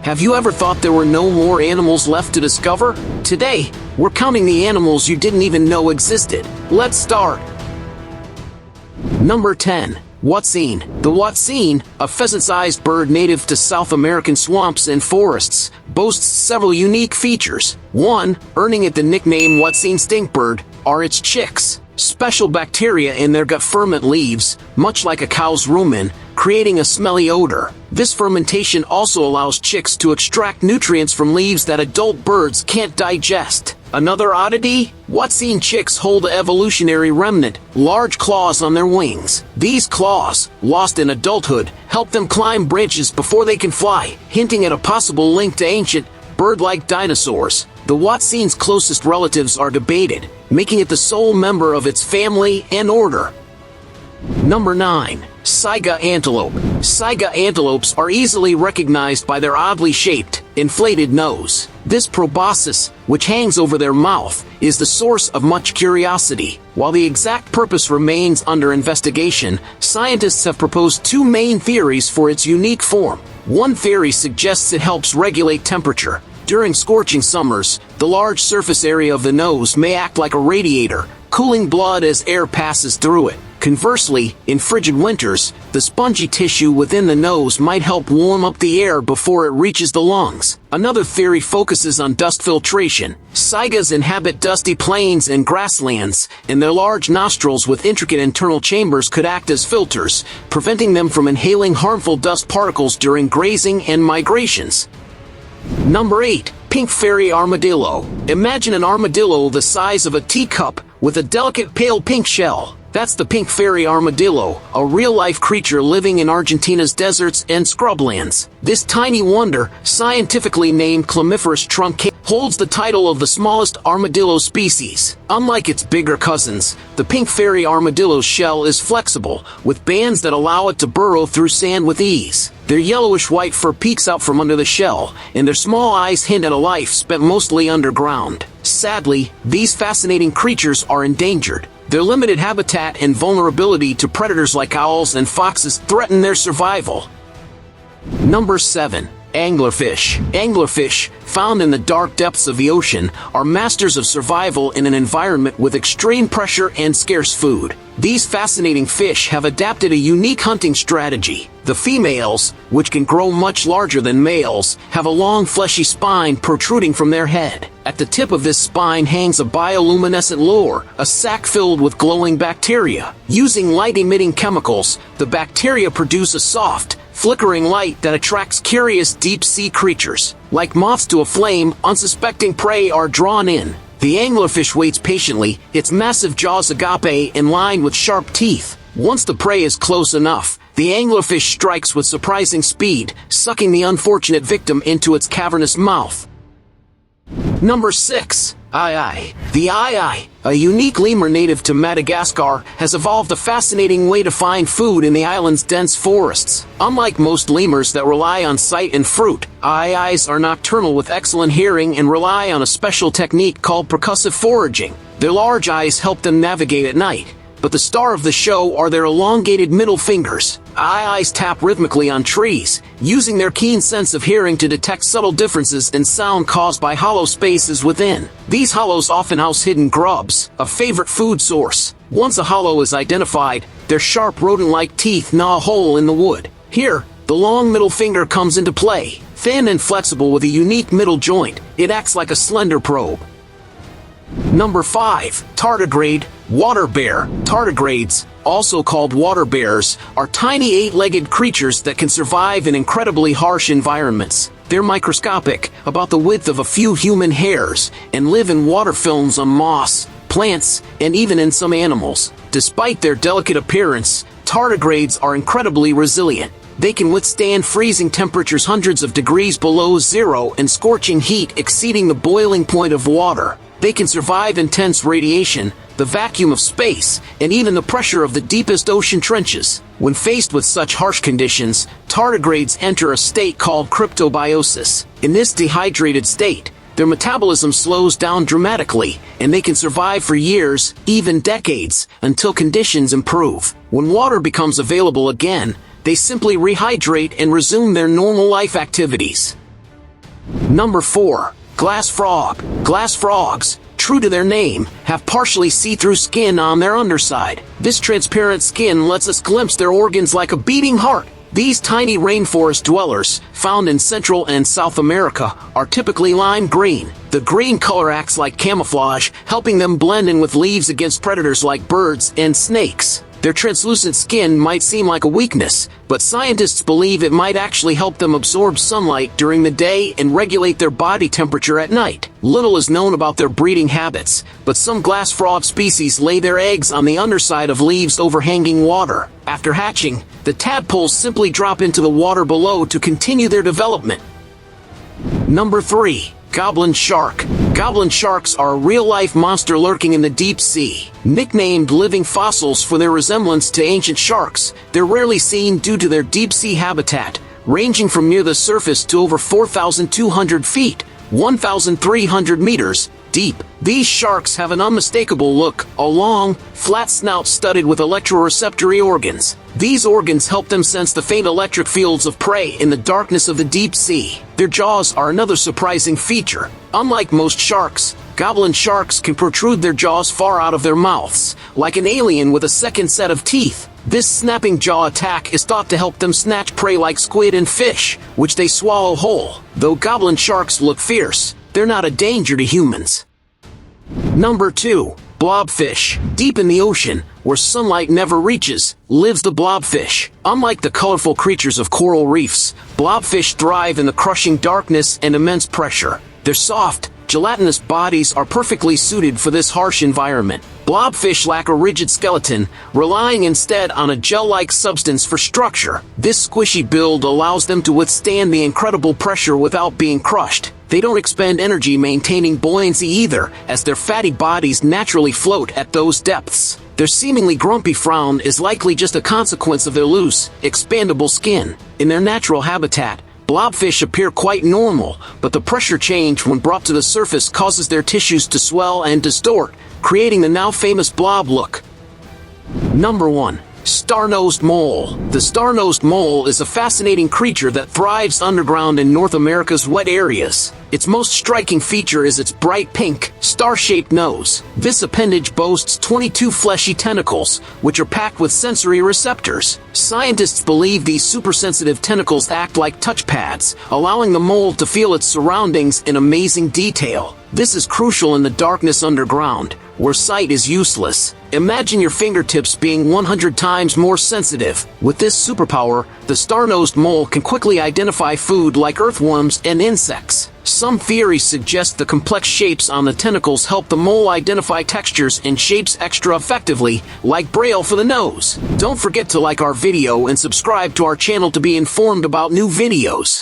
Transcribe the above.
Have you ever thought there were no more animals left to discover? Today, we're counting the animals you didn't even know existed. Let's start. Number 10. Watsen. The Watsen, a pheasant-sized bird native to South American swamps and forests, boasts several unique features. One, earning it the nickname Watsen stinkbird, are its chicks. Special bacteria in their gut ferment leaves, much like a cow's rumen, creating a smelly odor. This fermentation also allows chicks to extract nutrients from leaves that adult birds can't digest. Another oddity? Watsen chicks hold an evolutionary remnant, large claws on their wings. These claws, lost in adulthood, help them climb branches before they can fly, hinting at a possible link to ancient, bird-like dinosaurs. The Watsen's closest relatives are debated, making it the sole member of its family and order. Number 9. SAA Antelope. SAA antelopes are easily recognized by their oddly shaped, inflated nose. This proboscis, which hangs over their mouth, is the source of much curiosity. While the exact purpose remains under investigation, scientists have proposed two main theories for its unique form. One theory suggests it helps regulate temperature. During scorching summers, the large surface area of the nose may act like a radiator, cooling blood as air passes through it. Conversely, in frigid winters, the spongy tissue within the nose might help warm up the air before it reaches the lungs. Another theory focuses on dust filtration. SAAs inhabit dusty plains and grasslands, and their large nostrils with intricate internal chambers could act as filters, preventing them from inhaling harmful dust particles during grazing and migrations. Number 8. Pink Fairy Armadillo. Imagine an armadillo the size of a teacup with a delicate pale pink shell. That's the pink fairy armadillo, a real-life creature living in Argentina's deserts and scrublands. This tiny wonder, scientifically named Chlamyphorus truncatus, holds the title of the smallest armadillo species. Unlike its bigger cousins, the pink fairy armadillo's shell is flexible, with bands that allow it to burrow through sand with ease. Their yellowish-white fur peeks out from under the shell, and their small eyes hint at a life spent mostly underground. Sadly, these fascinating creatures are endangered. Their limited habitat and vulnerability to predators like owls and foxes threaten their survival. Number 7. Anglerfish. Anglerfish, found in the dark depths of the ocean, are masters of survival in an environment with extreme pressure and scarce food. These fascinating fish have adapted a unique hunting strategy. The females, which can grow much larger than males, have a long fleshy spine protruding from their head. At the tip of this spine hangs a bioluminescent lure, a sac filled with glowing bacteria. Using light-emitting chemicals, the bacteria produce a soft, flickering light that attracts curious deep-sea creatures. Like moths to a flame, unsuspecting prey are drawn in. The anglerfish waits patiently, its massive jaws agape and lined with sharp teeth. Once the prey is close enough, the anglerfish strikes with surprising speed, sucking the unfortunate victim into its cavernous mouth. Number 6. Ai. The ai, a unique lemur native to Madagascar, has evolved a fascinating way to find food in the island's dense forests. Unlike most lemurs that rely on sight and fruit, ais are nocturnal with excellent hearing and rely on a special technique called percussive foraging. Their large eyes help them navigate at night, but the star of the show are their elongated middle fingers. Ais tap rhythmically on trees, using their keen sense of hearing to detect subtle differences in sound caused by hollow spaces within. These hollows often house hidden grubs, a favorite food source. Once a hollow is identified, their sharp rodent-like teeth gnaw a hole in the wood. Here, the long middle finger comes into play. Thin and flexible with a unique middle joint, it acts like a slender probe. Number 5. Tardigrade. Water bear. Tardigrades, also called water bears, are tiny eight-legged creatures that can survive in incredibly harsh environments. They're microscopic, about the width of a few human hairs, and live in water films on moss, plants, and even in some animals. Despite their delicate appearance, tardigrades are incredibly resilient. They can withstand freezing temperatures hundreds of degrees below zero and scorching heat exceeding the boiling point of water. They can survive intense radiation, the vacuum of space, and even the pressure of the deepest ocean trenches. When faced with such harsh conditions, tardigrades enter a state called cryptobiosis. In this dehydrated state, their metabolism slows down dramatically, and they can survive for years, even decades, until conditions improve. When water becomes available again, they simply rehydrate and resume their normal life activities. Number 4. Glass frog. Glass frogs, true to their name, have partially see-through skin on their underside. This transparent skin lets us glimpse their organs like a beating heart. These tiny rainforest dwellers, found in Central and South America, are typically lime green. The green color acts like camouflage, helping them blend in with leaves against predators like birds and snakes. Their translucent skin might seem like a weakness, but scientists believe it might actually help them absorb sunlight during the day and regulate their body temperature at night. Little is known about their breeding habits, but some glass frog species lay their eggs on the underside of leaves overhanging water. After hatching, the tadpoles simply drop into the water below to continue their development. Number 3. Goblin Shark. Goblin sharks are a real-life monster lurking in the deep sea. Nicknamed living fossils for their resemblance to ancient sharks, they're rarely seen due to their deep-sea habitat, ranging from near the surface to over 4,200 feet, 1,300 meters, deep. These sharks have an unmistakable look, a long, flat snout studded with electroreceptory organs. These organs help them sense the faint electric fields of prey in the darkness of the deep sea. Their jaws are another surprising feature. Unlike most sharks, goblin sharks can protrude their jaws far out of their mouths, like an alien with a second set of teeth. This snapping jaw attack is thought to help them snatch prey like squid and fish, which they swallow whole. Though goblin sharks look fierce, they're not a danger to humans. Number 2. Blobfish. Deep in the ocean, where sunlight never reaches, lives the blobfish. Unlike the colorful creatures of coral reefs, blobfish thrive in the crushing darkness and immense pressure. Their soft, gelatinous bodies are perfectly suited for this harsh environment. Blobfish lack a rigid skeleton, relying instead on a gel-like substance for structure. This squishy build allows them to withstand the incredible pressure without being crushed. They don't expend energy maintaining buoyancy either, as their fatty bodies naturally float at those depths. Their seemingly grumpy frown is likely just a consequence of their loose, expandable skin. In their natural habitat, blobfish appear quite normal, but the pressure change when brought to the surface causes their tissues to swell and distort, creating the now famous blob look. Number 1. Star-nosed mole. The star-nosed mole is a fascinating creature that thrives underground in North America's wet areas. Its most striking feature is its bright pink, star-shaped nose. This appendage boasts 22 fleshy tentacles, which are packed with sensory receptors. Scientists believe these supersensitive tentacles act like touchpads, allowing the mole to feel its surroundings in amazing detail. This is crucial in the darkness underground, where sight is useless. Imagine your fingertips being 100 times more sensitive. With this superpower, the star-nosed mole can quickly identify food like earthworms and insects. Some theories suggest the complex shapes on the tentacles help the mole identify textures and shapes extra effectively, like Braille for the nose. Don't forget to like our video and subscribe to our channel to be informed about new videos.